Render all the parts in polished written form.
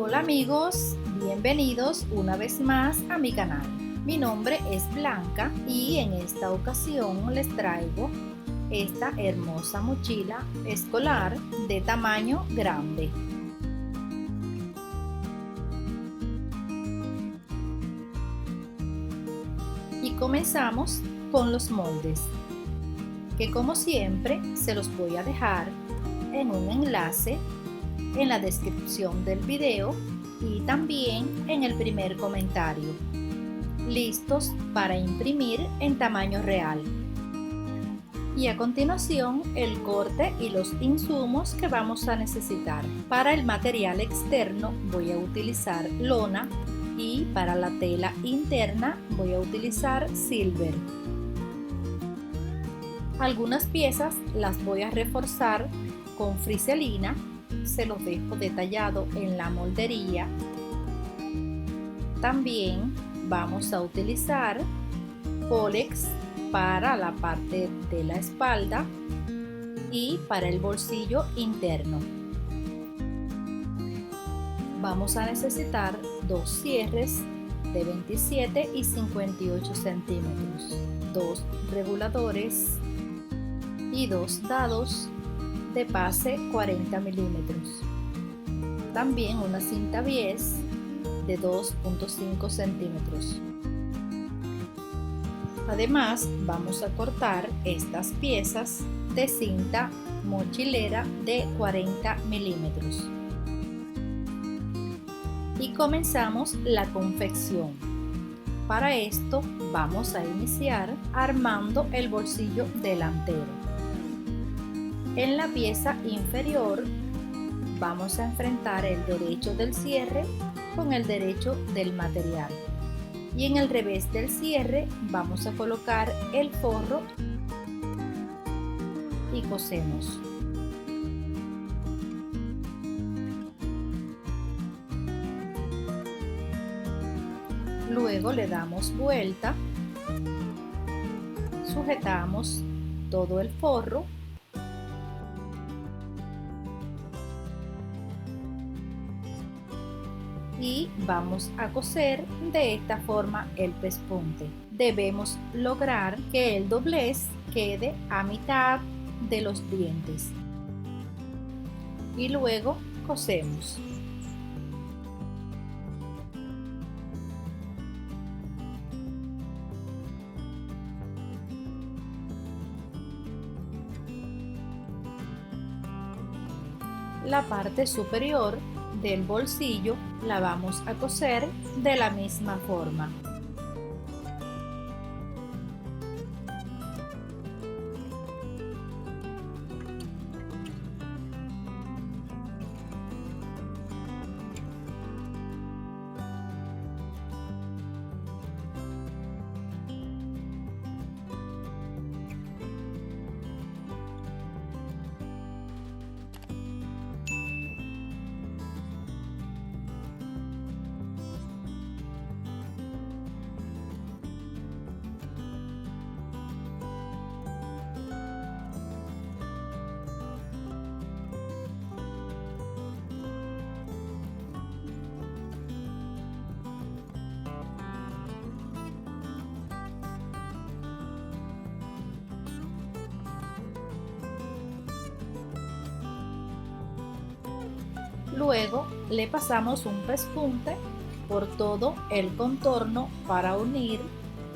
Hola amigos, bienvenidos una vez más a mi canal. Mi nombre es Blanca y en esta ocasión les traigo esta hermosa mochila escolar de tamaño grande. Y comenzamos con los moldes, que como siempre se los voy a dejar en un enlace en la descripción del video y también en el primer comentario, listos para imprimir en tamaño real. Y a continuación el corte y los insumos que vamos a necesitar. Para el material externo voy a utilizar lona y para la tela interna voy a utilizar silver. Algunas piezas las voy a reforzar con friselina, se los dejo detallado en la moldería. También vamos a utilizar Polex para la parte de la espalda y para el bolsillo interno. Vamos a necesitar dos cierres de 27 y 58 centímetros, dos reguladores y dos dados de pase 40 milímetros. También una cinta bies de 2.5 centímetros. Además, vamos a cortar estas piezas de cinta mochilera de 40 milímetros. Y comenzamos la confección. Para esto vamos a iniciar armando el bolsillo delantero. En la pieza inferior vamos a enfrentar el derecho del cierre con el derecho del material. Y en el revés del cierre vamos a colocar el forro y cosemos. Luego le damos vuelta, sujetamos todo el forro y vamos a coser de esta forma el pespunte. Debemos lograr que el doblez quede a mitad de los dientes y luego cosemos. La parte superior del bolsillo la vamos a coser de la misma forma. Luego le pasamos un pespunte por todo el contorno para unir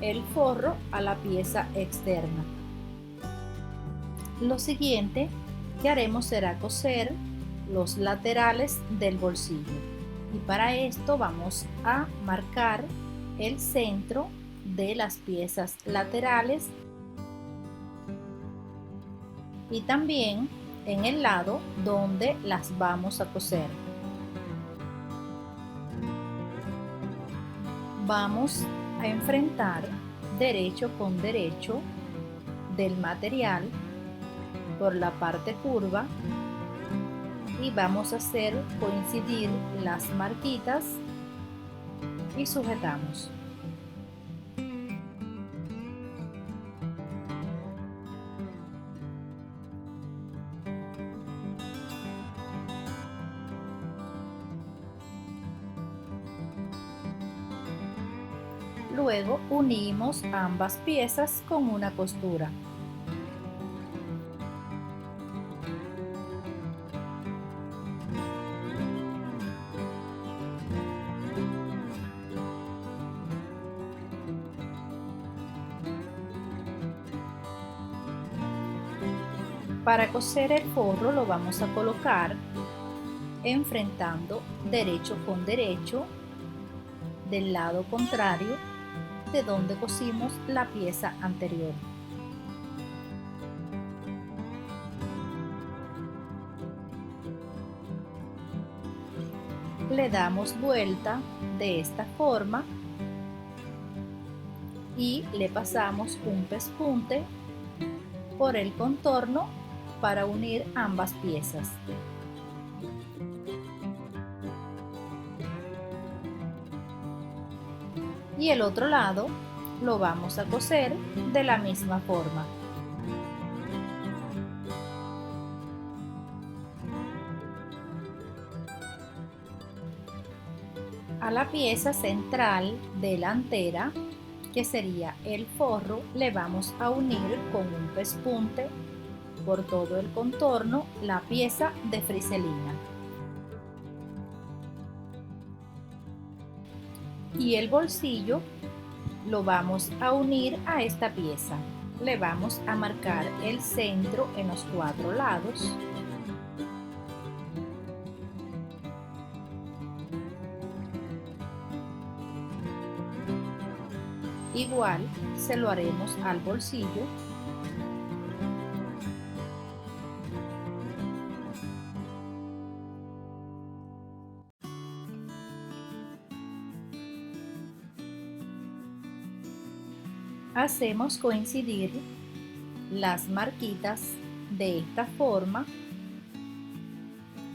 el forro a la pieza externa. Lo siguiente que haremos será coser los laterales del bolsillo y para esto vamos a marcar el centro de las piezas laterales y también en el lado donde las vamos a coser. Vamos a enfrentar derecho con derecho del material por la parte curva y vamos a hacer coincidir las marquitas y sujetamos. Luego unimos ambas piezas con una costura. Para coser el forro lo vamos a colocar enfrentando derecho con derecho del lado contrario de donde cosimos la pieza anterior. Le damos vuelta de esta forma y le pasamos un pespunte por el contorno para unir ambas piezas. Y el otro lado lo vamos a coser de la misma forma. A la pieza central delantera, que sería el forro, le vamos a unir con un pespunte por todo el contorno la pieza de friselina. Y el bolsillo lo vamos a unir a esta pieza. Le vamos a marcar el centro en los 4 lados. Igual se lo haremos al bolsillo. Hacemos coincidir las marquitas de esta forma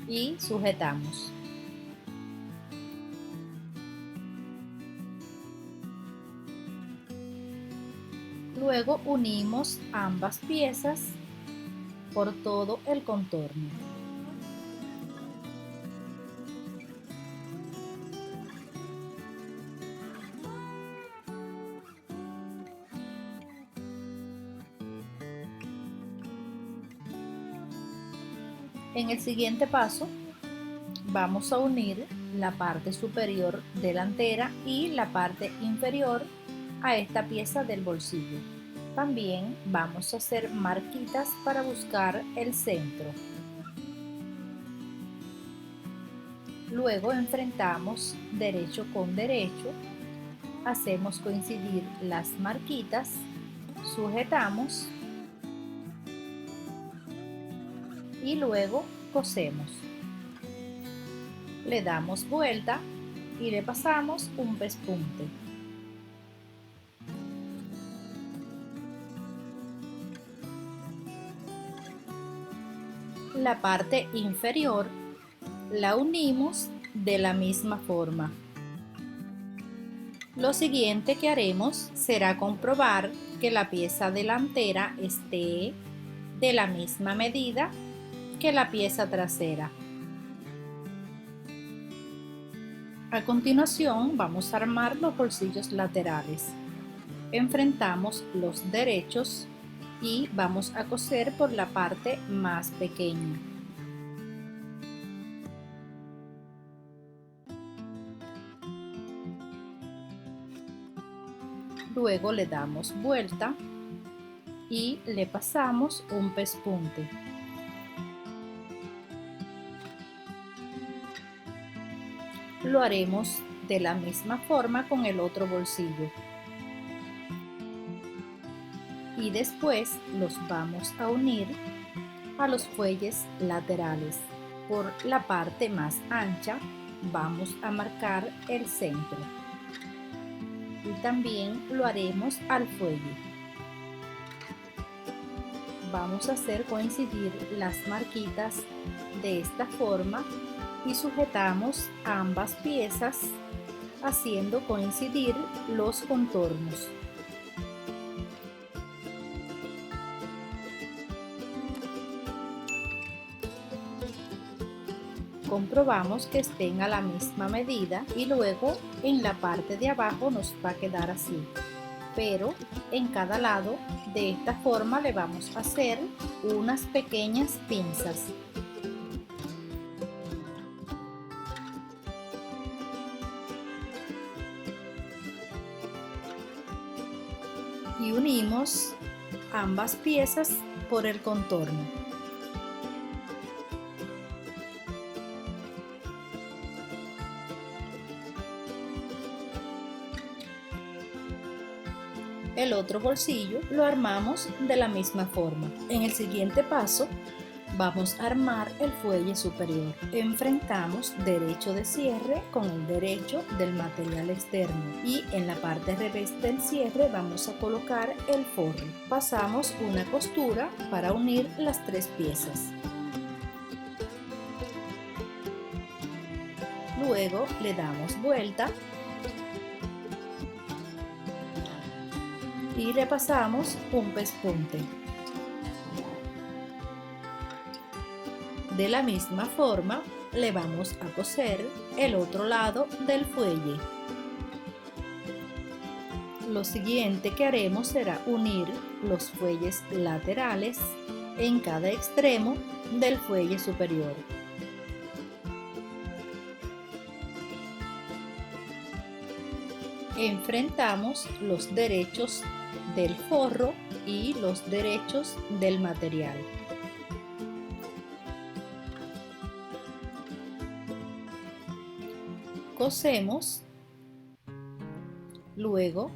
y sujetamos. Luego unimos ambas piezas por todo el contorno. En el siguiente paso vamos a unir la parte superior delantera y la parte inferior a esta pieza del bolsillo. También vamos a hacer marquitas para buscar el centro. Luego enfrentamos derecho con derecho, hacemos coincidir las marquitas, sujetamos y luego cosemos. Le damos vuelta y le pasamos un pespunte. La parte inferior la unimos de la misma forma. Lo siguiente que haremos será comprobar que la pieza delantera esté de la misma medida que la pieza trasera. A continuación vamos a armar los bolsillos laterales. Enfrentamos los derechos y vamos a coser por la parte más pequeña. Luego le damos vuelta y le pasamos un pespunte. Lo haremos de la misma forma con el otro bolsillo. Y después los vamos a unir a los fuelles laterales. Por la parte más ancha vamos a marcar el centro. Y también lo haremos al fuelle. Vamos a hacer coincidir las marquitas de esta forma y sujetamos ambas piezas haciendo coincidir los contornos. comprobamos que estén a la misma medida y luego en la parte de abajo nos va a quedar así, pero en cada lado. De esta forma le vamos a hacer unas pequeñas pinzas. Y unimos ambas piezas por el contorno. El otro bolsillo lo armamos de la misma forma. En el siguiente paso vamos a armar el fuelle superior. Enfrentamos derecho de cierre con el derecho del material externo y en la parte revés del cierre vamos a colocar el forro. Pasamos una costura para unir las tres piezas. Luego le damos vuelta y le pasamos un pespunte. De la misma forma le vamos a coser el otro lado del fuelle. Lo siguiente que haremos será unir los fuelles laterales en cada extremo del fuelle superior. Enfrentamos los derechos del forro y los derechos del material. Cosemos, luego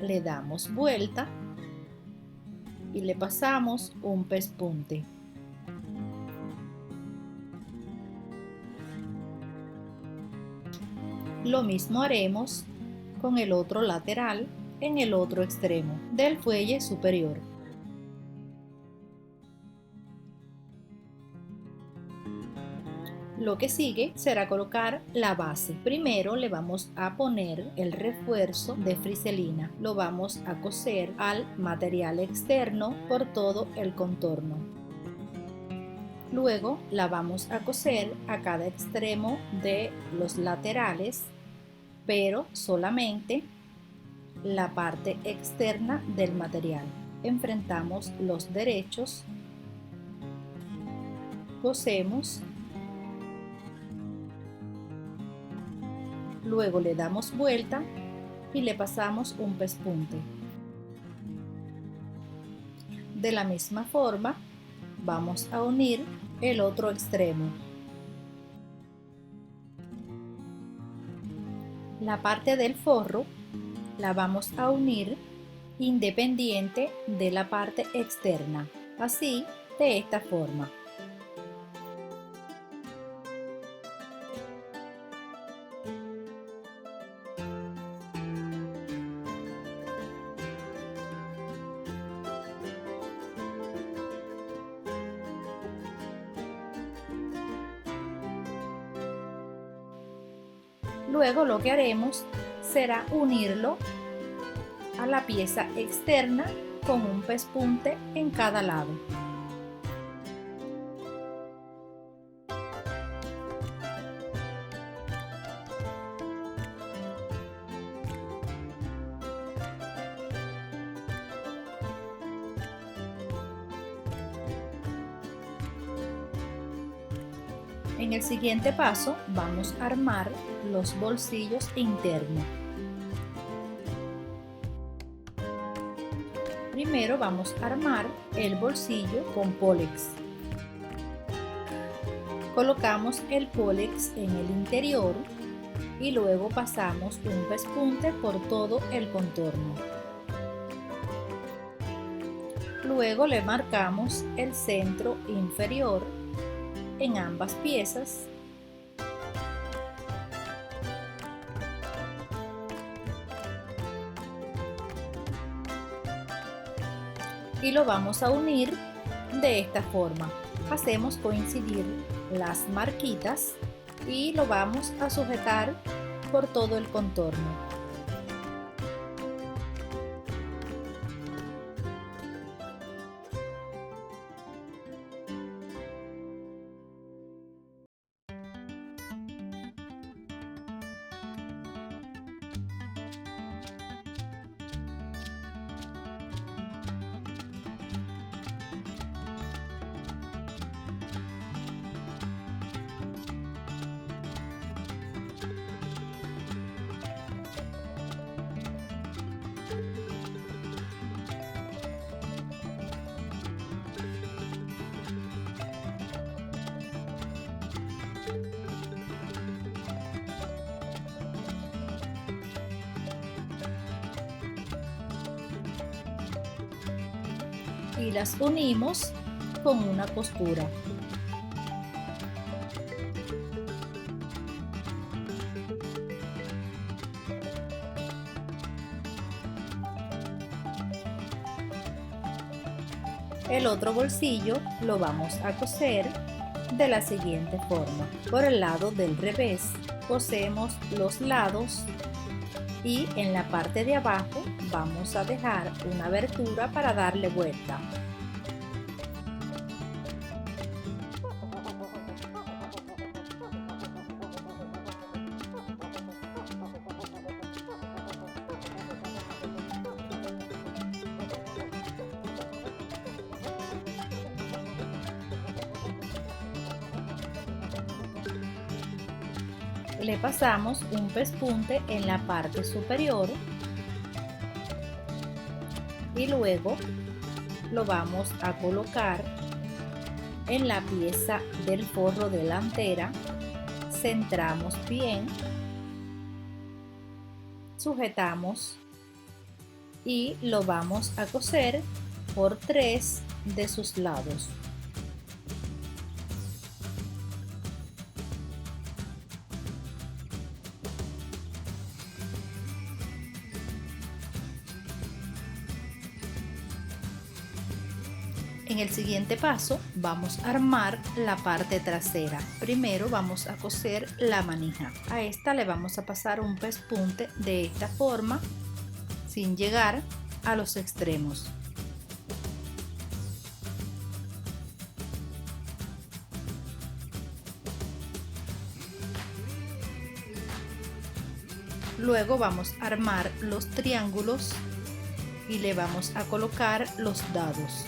le damos vuelta y le pasamos un pespunte. Lo mismo haremos con el otro lateral en el otro extremo del fuelle superior. Lo que sigue será colocar la base. Primero le vamos a poner el refuerzo de friselina. Lo vamos a coser al material externo por todo el contorno. Luego la vamos a coser a cada extremo de los laterales, pero solamente la parte externa del material. Enfrentamos los derechos, cosemos, luego le damos vuelta y le pasamos un pespunte. De la misma forma vamos a unir el otro extremo. La parte del forro la vamos a unir independiente de la parte externa, así de esta forma. Luego lo que haremos será unirlo a la pieza externa con un pespunte en cada lado. En el siguiente paso vamos a armar los bolsillos internos. Primero vamos a armar el bolsillo con pólex. Colocamos el pólex en el interior y luego pasamos un pespunte por todo el contorno. Luego le marcamos el centro inferior en ambas piezas y lo vamos a unir de esta forma. Hacemos coincidir las marquitas y lo vamos a sujetar por todo el contorno. y las unimos con una costura. El otro bolsillo lo vamos a coser de la siguiente forma. Por el lado del revés cosemos los lados y en la parte de abajo vamos a dejar una abertura para darle vuelta. Le pasamos un pespunte en la parte superior y luego lo vamos a colocar en la pieza del forro delantera. Centramos bien, sujetamos y lo vamos a coser por 3 de sus lados. En el siguiente paso vamos a armar la parte trasera. Primero vamos a coser la manija. A esta le vamos a pasar un pespunte de esta forma sin llegar a los extremos. Luego vamos a armar los triángulos y le vamos a colocar los dados.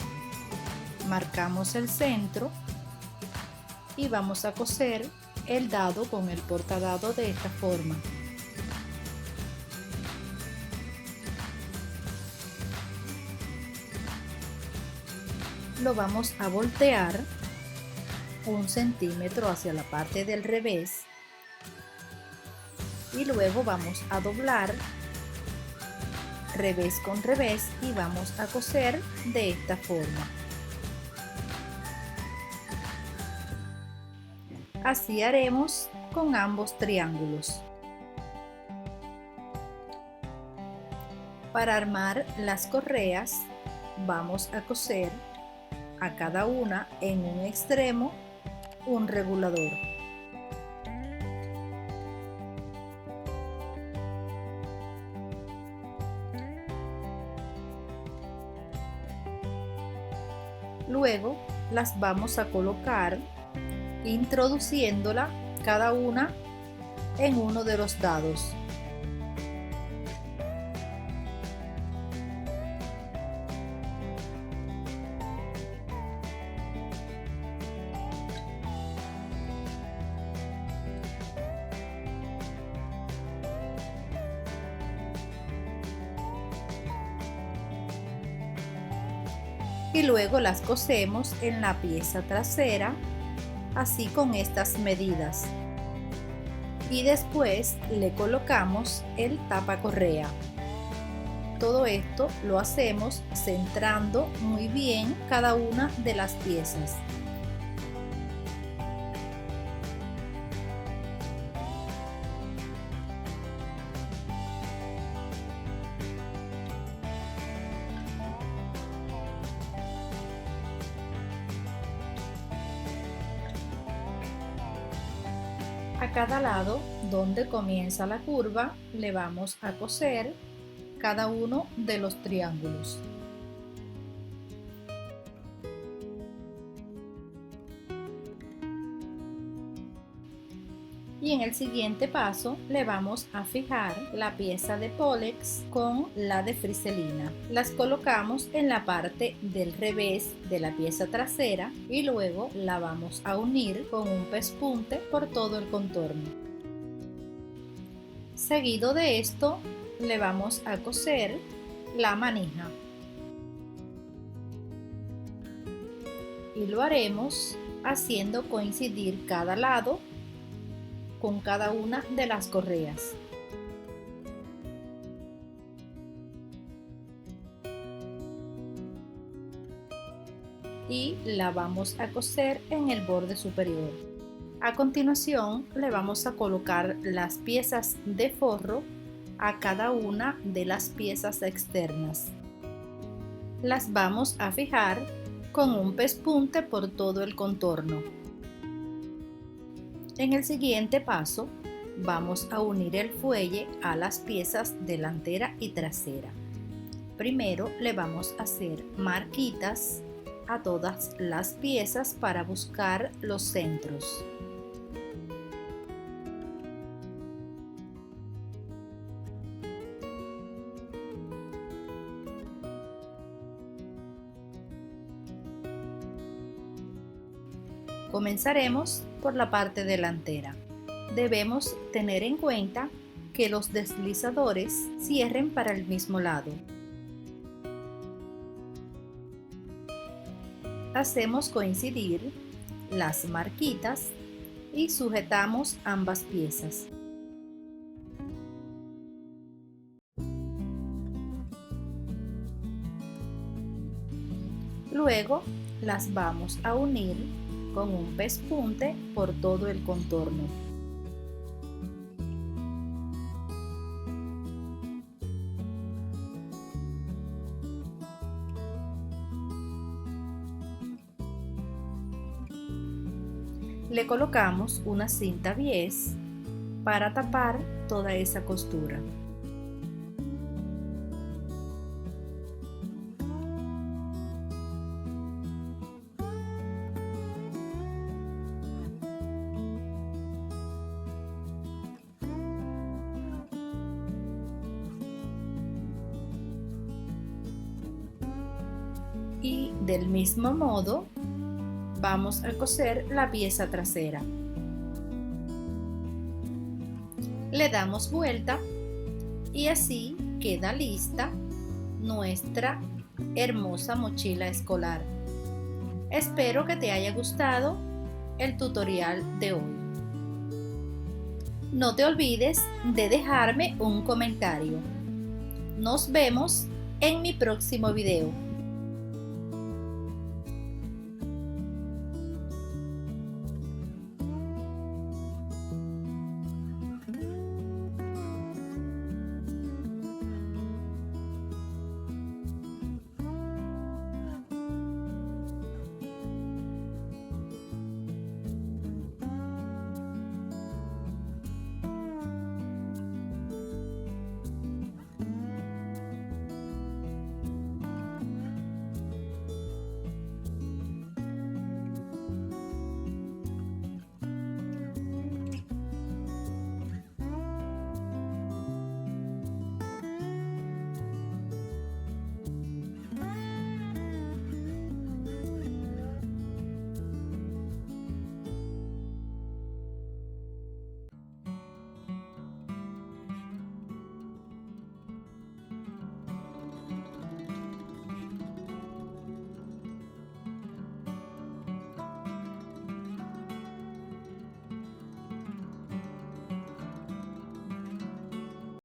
Marcamos el centro y vamos a coser el dado con el portadado de esta forma. Lo vamos a voltear 1 centímetro hacia la parte del revés y luego vamos a doblar revés con revés y vamos a coser de esta forma. Así haremos con ambos triángulos. Para armar las correas vamos a coser a cada una en un extremo un regulador. Luego las vamos a colocar introduciéndola cada una en uno de los dados. Y luego las cosemos en la pieza trasera, así con estas medidas, y después le colocamos el tapacorrea. Todo esto lo hacemos centrando muy bien cada una de las piezas. A cada lado donde comienza la curva le vamos a coser cada uno de los triángulos. Y en el siguiente paso le vamos a fijar la pieza de pólex con la de friselina. Las colocamos en la parte del revés de la pieza trasera y luego la vamos a unir con un pespunte por todo el contorno. Seguido de esto le vamos a coser la manija y lo haremos haciendo coincidir cada lado con cada una de las correas. y la vamos a coser en el borde superior. A continuación le vamos a colocar las piezas de forro a cada una de las piezas externas. Las vamos a fijar con un pespunte por todo el contorno. En el siguiente paso vamos a unir el fuelle a las piezas delantera y trasera. Primero le vamos a hacer marquitas a todas las piezas para buscar los centros. Comenzaremos por la parte delantera. Debemos tener en cuenta que los deslizadores cierren para el mismo lado. Hacemos coincidir las marquitas y sujetamos ambas piezas. Luego las vamos a unir con un pespunte por todo el contorno. Le colocamos una cinta bies para tapar toda esa costura. Y del mismo modo vamos a coser la pieza trasera. Le damos vuelta y así queda lista nuestra hermosa mochila escolar. Espero que te haya gustado el tutorial de hoy. No te olvides de dejarme un comentario. Nos vemos en mi próximo video.